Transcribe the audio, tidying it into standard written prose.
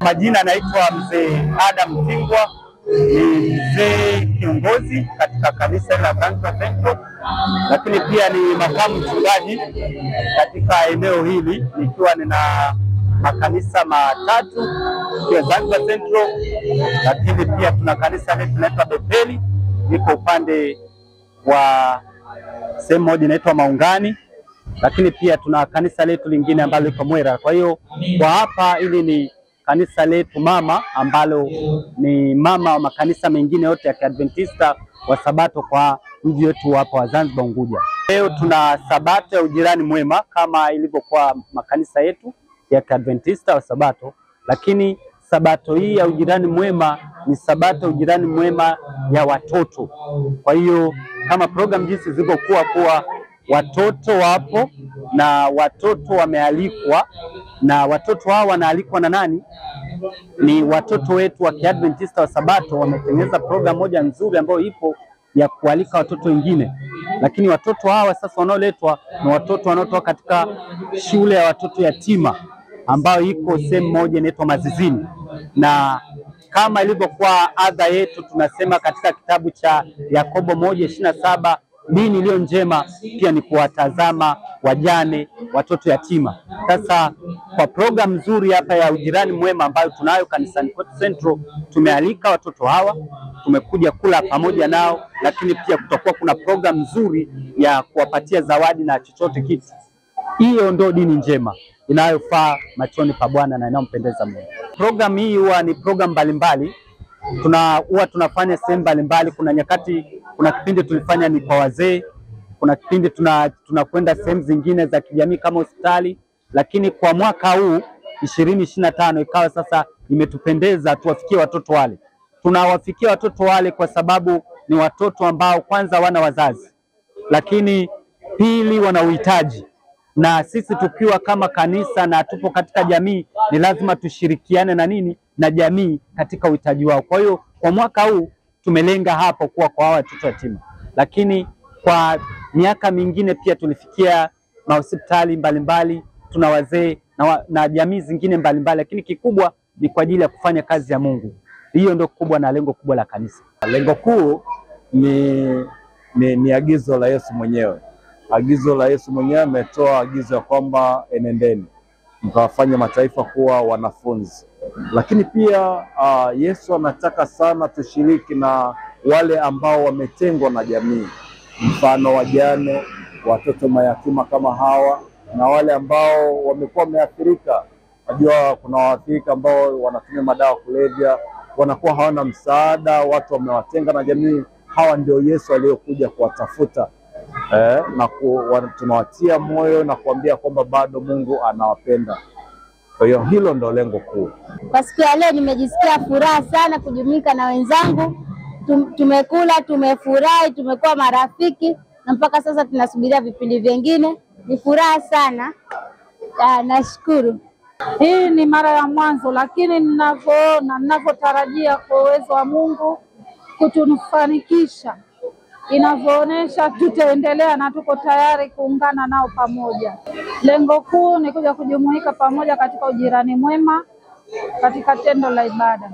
majina naitwa Mzee Adam Tingwa, ni mzee kiongozi katika kanisa la Zanzibar Central, lakini pia ni makamu mchungaji katika eneo hili, nikiwa nina makanisa matatu kwa Zanzibar Central, lakini pia tuna kanisa letu linaloitwa Betheli liko upande wa sehemu moja inaitwa Maungani, lakini pia tuna kanisa letu lingine ambalo liko Mwera. Kwa hiyo kwa hapa hili ni kanisa letu mama ambalo ni mama wa makanisa mengine yote ya Kiadventista wa Sabato kwa mji wetu hapa wa Zanzibar Unguja. Leo tuna Sabato ya ujirani mwema kama ilivyokuwa makanisa yetu ya Kiadventista wa Sabato, lakini Sabato hii ya ujirani mwema ni Sabato ujirani mwema ya watoto. Kwa hiyo kama program jinsi zilivyokuwa kuwa watoto wapo na watoto wamealikwa, na watoto hao wanaalikwa na nani? Ni watoto wetu wa Kiadventista wa Sabato. Wametengeneza program moja nzuri ambayo ipo ya kualika watoto wengine, lakini watoto hawa sasa wanaoletwa ni watoto wanaotoka katika shule ya watoto yatima ambayo iko sehemu moja inaitwa Mazizini. Na kama ilivyokuwa adha yetu, tunasema katika kitabu cha Yakobo 1:27, dini iliyo njema pia ni kuwatazama wajane, watoto yatima. Sasa kwa program nzuri hapa ya ujirani mwema ambayo tunayo kanisani kwetu Central, tumealika watoto hawa, tumekuja kula pamoja nao, lakini pia kutakuwa kuna program nzuri ya kuwapatia zawadi na chochote kitu. Hiyo ndio dini njema inayofaa machoni pa Bwana na inayompendeza Mungu. Program hii huwa ni program mbalimbali. Huwa tunafanya sehemu mbalimbali. Kuna nyakati, kuna kipindi tulifanya ni kwa wazee, kuna kipindi tunakwenda sehemu zingine za kijamii kama hospitali, lakini kwa mwaka huu 2025 ikawa sasa imetupendeza tuwafikie watoto wale. Tunawafikia watoto wale kwa sababu ni watoto ambao kwanza wana wazazi, lakini pili wana uhitaji, na sisi tukiwa kama kanisa na tupo katika jamii ni lazima tushirikiane na nini? Na jamii katika uhitaji wao. Kwa hiyo kwa mwaka huu tumelenga hapo kuwa kwa hawa watoto yatima, lakini kwa miaka mingine pia tulifikia mahospitali mbalimbali, tuna wazee na jamii zingine mbalimbali, lakini kikubwa ni kwa ajili ya kufanya kazi ya Mungu. Hiyo ndio kubwa na lengo kubwa la kanisa. Lengo kuu ni agizo la Yesu mwenyewe. Agizo la Yesu mwenyewe ametoa agizo ya kwamba enendeni mkawafanye mataifa kuwa wanafunzi. Lakini pia Yesu anataka sana tushiriki na wale ambao wametengwa na jamii, mfano wajane, watoto mayatima kama hawa, na wale ambao wamekuwa wameathirika. Najua kuna waathirika ambao wanatumia madawa kulevya, wanakuwa hawana msaada, watu wamewatenga na jamii. Hawa ndio Yesu aliyokuja kuwatafuta. Na tunawatia moyo na kuambia kwamba bado Mungu anawapenda. Kwa hiyo hilo ndo lengo kuu. Kwa siku ya leo nimejisikia furaha sana kujumuika na wenzangu. Tumekula, tumefurahi, tumekuwa marafiki, na mpaka sasa tunasubiria vipindi vingine. Ni furaha sana. Nashukuru. Hii ni mara ya mwanzo, lakini ninavyotarajia kwa uwezo wa Mungu kutufanikisha, inavyoonyesha tutaendelea na tuko tayari kuungana nao pamoja. Lengo kuu ni kuja kujumuika pamoja katika ujirani mwema, katika tendo la ibada.